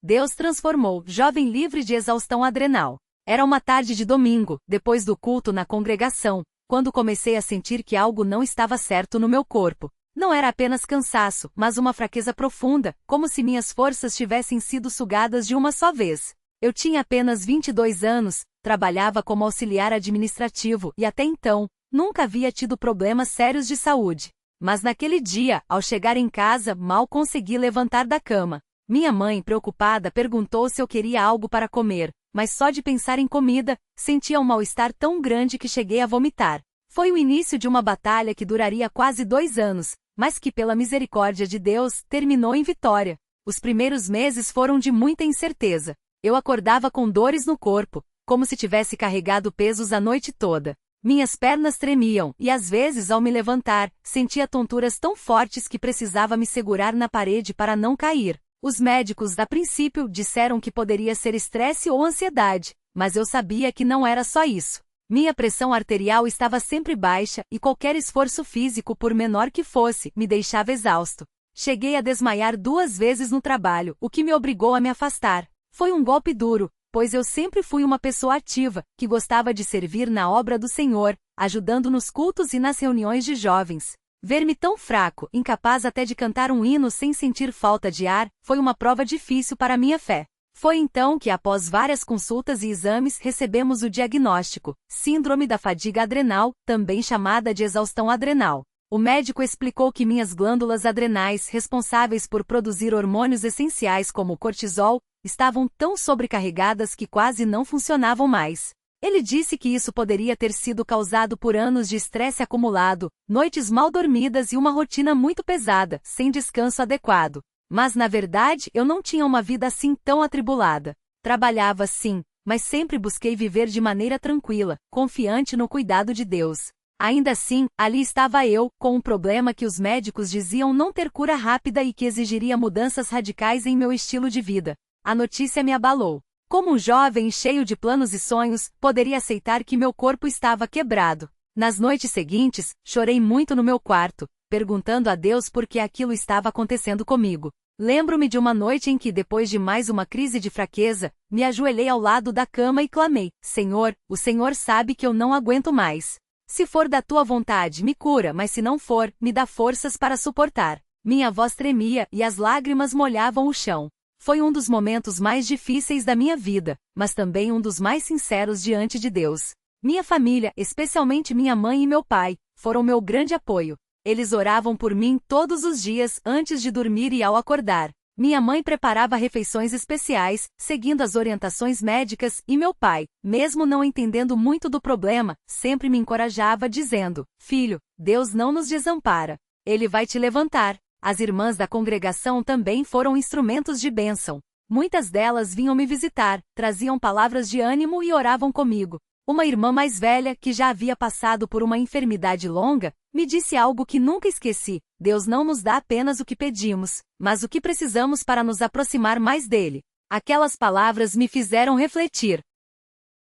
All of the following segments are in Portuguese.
Deus transformou, jovem livre de exaustão adrenal. Era uma tarde de domingo, depois do culto na congregação, quando comecei a sentir que algo não estava certo no meu corpo. Não era apenas cansaço, mas uma fraqueza profunda, como se minhas forças tivessem sido sugadas de uma só vez. Eu tinha apenas 22 anos, trabalhava como auxiliar administrativo e até então, nunca havia tido problemas sérios de saúde. Mas naquele dia, ao chegar em casa, mal consegui levantar da cama. Minha mãe, preocupada, perguntou se eu queria algo para comer, mas só de pensar em comida, sentia um mal-estar tão grande que cheguei a vomitar. Foi o início de uma batalha que duraria quase 2 anos, mas que pela misericórdia de Deus, terminou em vitória. Os primeiros meses foram de muita incerteza. Eu acordava com dores no corpo, como se tivesse carregado pesos a noite toda. Minhas pernas tremiam, e às vezes ao me levantar, sentia tonturas tão fortes que precisava me segurar na parede para não cair. Os médicos, a princípio, disseram que poderia ser estresse ou ansiedade, mas eu sabia que não era só isso. Minha pressão arterial estava sempre baixa, e qualquer esforço físico, por menor que fosse, me deixava exausto. Cheguei a desmaiar 2 vezes no trabalho, o que me obrigou a me afastar. Foi um golpe duro, pois eu sempre fui uma pessoa ativa, que gostava de servir na obra do Senhor, ajudando nos cultos e nas reuniões de jovens. Ver-me tão fraco, incapaz até de cantar um hino sem sentir falta de ar, foi uma prova difícil para minha fé. Foi então que, após várias consultas e exames, recebemos o diagnóstico: síndrome da fadiga adrenal, também chamada de exaustão adrenal. O médico explicou que minhas glândulas adrenais, responsáveis por produzir hormônios essenciais como o cortisol, estavam tão sobrecarregadas que quase não funcionavam mais. Ele disse que isso poderia ter sido causado por anos de estresse acumulado, noites mal dormidas e uma rotina muito pesada, sem descanso adequado. Mas na verdade eu não tinha uma vida assim tão atribulada. Trabalhava sim, mas sempre busquei viver de maneira tranquila, confiante no cuidado de Deus. Ainda assim, ali estava eu, com um problema que os médicos diziam não ter cura rápida e que exigiria mudanças radicais em meu estilo de vida. A notícia me abalou. Como um jovem cheio de planos e sonhos, poderia aceitar que meu corpo estava quebrado. Nas noites seguintes, chorei muito no meu quarto, perguntando a Deus por que aquilo estava acontecendo comigo. Lembro-me de uma noite em que, depois de mais uma crise de fraqueza, me ajoelhei ao lado da cama e clamei: Senhor, o Senhor sabe que eu não aguento mais. Se for da tua vontade, me cura, mas se não for, me dá forças para suportar. Minha voz tremia e as lágrimas molhavam o chão. Foi um dos momentos mais difíceis da minha vida, mas também um dos mais sinceros diante de Deus. Minha família, especialmente minha mãe e meu pai, foram meu grande apoio. Eles oravam por mim todos os dias antes de dormir e ao acordar. Minha mãe preparava refeições especiais, seguindo as orientações médicas, e meu pai, mesmo não entendendo muito do problema, sempre me encorajava dizendo: Filho, Deus não nos desampara. Ele vai te levantar. As irmãs da congregação também foram instrumentos de bênção. Muitas delas vinham me visitar, traziam palavras de ânimo e oravam comigo. Uma irmã mais velha, que já havia passado por uma enfermidade longa, me disse algo que nunca esqueci: Deus não nos dá apenas o que pedimos, mas o que precisamos para nos aproximar mais dele. Aquelas palavras me fizeram refletir.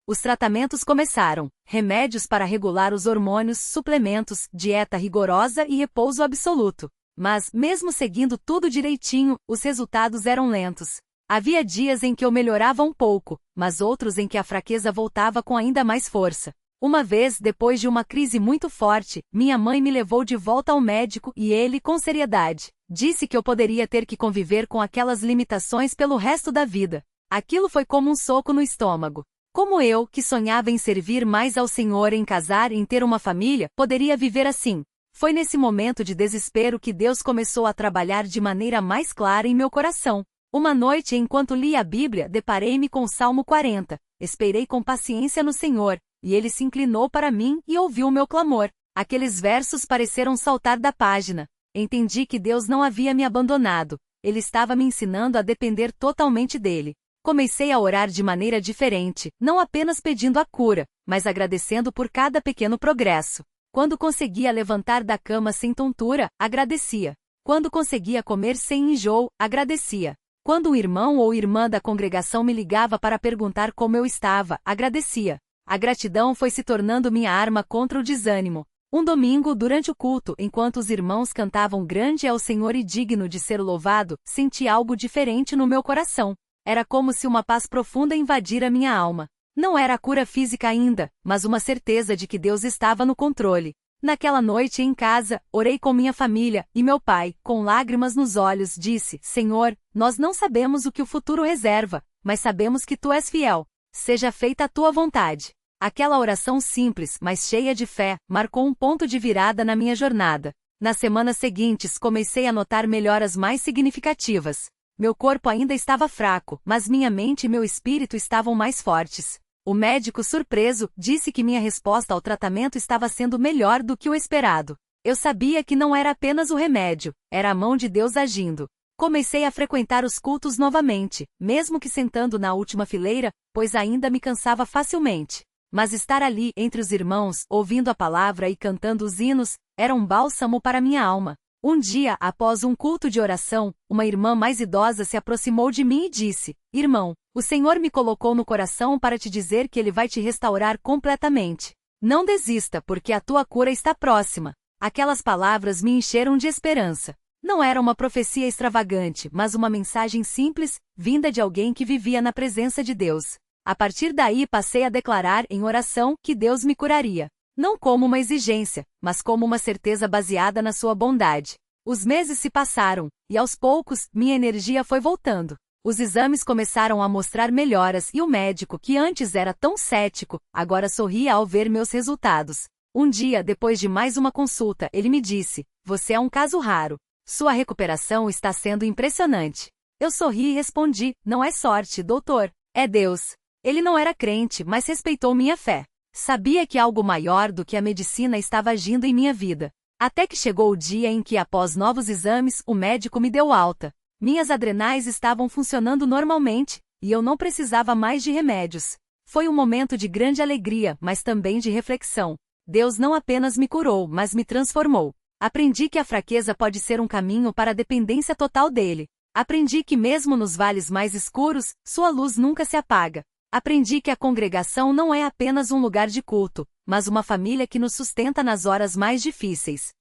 Os tratamentos começaram: remédios para regular os hormônios, suplementos, dieta rigorosa e repouso absoluto. Mas, mesmo seguindo tudo direitinho, os resultados eram lentos. Havia dias em que eu melhorava um pouco, mas outros em que a fraqueza voltava com ainda mais força. Uma vez, depois de uma crise muito forte, minha mãe me levou de volta ao médico e ele, com seriedade, disse que eu poderia ter que conviver com aquelas limitações pelo resto da vida. Aquilo foi como um soco no estômago. Como eu, que sonhava em servir mais ao Senhor, em casar, em ter uma família, poderia viver assim? Foi nesse momento de desespero que Deus começou a trabalhar de maneira mais clara em meu coração. Uma noite, enquanto lia a Bíblia, deparei-me com o Salmo 40. Esperei com paciência no Senhor, e ele se inclinou para mim e ouviu o meu clamor. Aqueles versos pareceram saltar da página. Entendi que Deus não havia me abandonado. Ele estava me ensinando a depender totalmente dele. Comecei a orar de maneira diferente, não apenas pedindo a cura, mas agradecendo por cada pequeno progresso. Quando conseguia levantar da cama sem tontura, agradecia. Quando conseguia comer sem enjoo, agradecia. Quando um irmão ou irmã da congregação me ligava para perguntar como eu estava, agradecia. A gratidão foi se tornando minha arma contra o desânimo. Um domingo, durante o culto, enquanto os irmãos cantavam Grande é o Senhor e digno de ser louvado, senti algo diferente no meu coração. Era como se uma paz profunda invadira minha alma. Não era a cura física ainda, mas uma certeza de que Deus estava no controle. Naquela noite em casa, orei com minha família, e meu pai, com lágrimas nos olhos, disse: Senhor, nós não sabemos o que o futuro reserva, mas sabemos que Tu és fiel. Seja feita a Tua vontade. Aquela oração simples, mas cheia de fé, marcou um ponto de virada na minha jornada. Nas semanas seguintes comecei a notar melhoras mais significativas. Meu corpo ainda estava fraco, mas minha mente e meu espírito estavam mais fortes. O médico, surpreso, disse que minha resposta ao tratamento estava sendo melhor do que o esperado. Eu sabia que não era apenas o remédio, era a mão de Deus agindo. Comecei a frequentar os cultos novamente, mesmo que sentando na última fileira, pois ainda me cansava facilmente. Mas estar ali, entre os irmãos, ouvindo a palavra e cantando os hinos, era um bálsamo para minha alma. Um dia, após um culto de oração, uma irmã mais idosa se aproximou de mim e disse: Irmão, o Senhor me colocou no coração para te dizer que Ele vai te restaurar completamente. Não desista, porque a tua cura está próxima. Aquelas palavras me encheram de esperança. Não era uma profecia extravagante, mas uma mensagem simples, vinda de alguém que vivia na presença de Deus. A partir daí passei a declarar em oração que Deus me curaria. Não como uma exigência, mas como uma certeza baseada na sua bondade. Os meses se passaram, e aos poucos, minha energia foi voltando. Os exames começaram a mostrar melhoras e o médico, que antes era tão cético, agora sorria ao ver meus resultados. Um dia, depois de mais uma consulta, ele me disse: Você é um caso raro. Sua recuperação está sendo impressionante. Eu sorri e respondi: Não é sorte, doutor. É Deus. Ele não era crente, mas respeitou minha fé. Sabia que algo maior do que a medicina estava agindo em minha vida. Até que chegou o dia em que, após novos exames, o médico me deu alta. Minhas adrenais estavam funcionando normalmente, e eu não precisava mais de remédios. Foi um momento de grande alegria, mas também de reflexão. Deus não apenas me curou, mas me transformou. Aprendi que a fraqueza pode ser um caminho para a dependência total dele. Aprendi que mesmo nos vales mais escuros, sua luz nunca se apaga. Aprendi que a congregação não é apenas um lugar de culto, mas uma família que nos sustenta nas horas mais difíceis.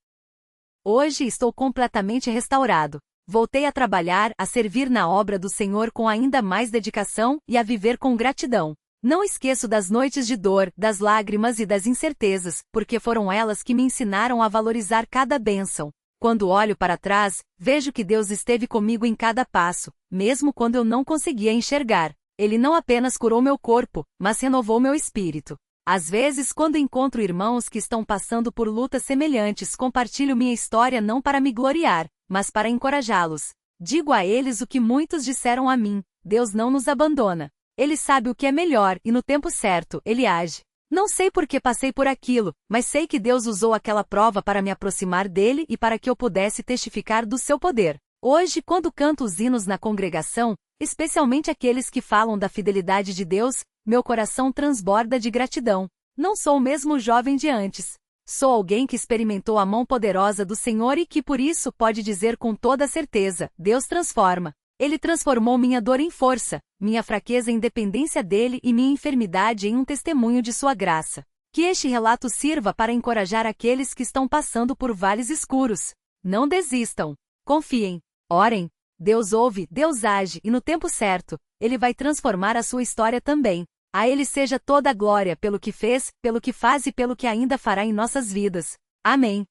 Hoje estou completamente restaurado. Voltei a trabalhar, a servir na obra do Senhor com ainda mais dedicação e a viver com gratidão. Não esqueço das noites de dor, das lágrimas e das incertezas, porque foram elas que me ensinaram a valorizar cada bênção. Quando olho para trás, vejo que Deus esteve comigo em cada passo, mesmo quando eu não conseguia enxergar. Ele não apenas curou meu corpo, mas renovou meu espírito. Às vezes, quando encontro irmãos que estão passando por lutas semelhantes, compartilho minha história não para me gloriar, mas para encorajá-los. Digo a eles o que muitos disseram a mim: Deus não nos abandona. Ele sabe o que é melhor e no tempo certo, Ele age. Não sei por que passei por aquilo, mas sei que Deus usou aquela prova para me aproximar dele e para que eu pudesse testificar do seu poder. Hoje, quando canto os hinos na congregação, especialmente aqueles que falam da fidelidade de Deus, meu coração transborda de gratidão. Não sou o mesmo jovem de antes. Sou alguém que experimentou a mão poderosa do Senhor e que por isso pode dizer com toda certeza: Deus transforma. Ele transformou minha dor em força, minha fraqueza em dependência dele e minha enfermidade em um testemunho de sua graça. Que este relato sirva para encorajar aqueles que estão passando por vales escuros. Não desistam. Confiem. Orem. Deus ouve, Deus age e no tempo certo, Ele vai transformar a sua história também. A Ele seja toda a glória pelo que fez, pelo que faz e pelo que ainda fará em nossas vidas. Amém.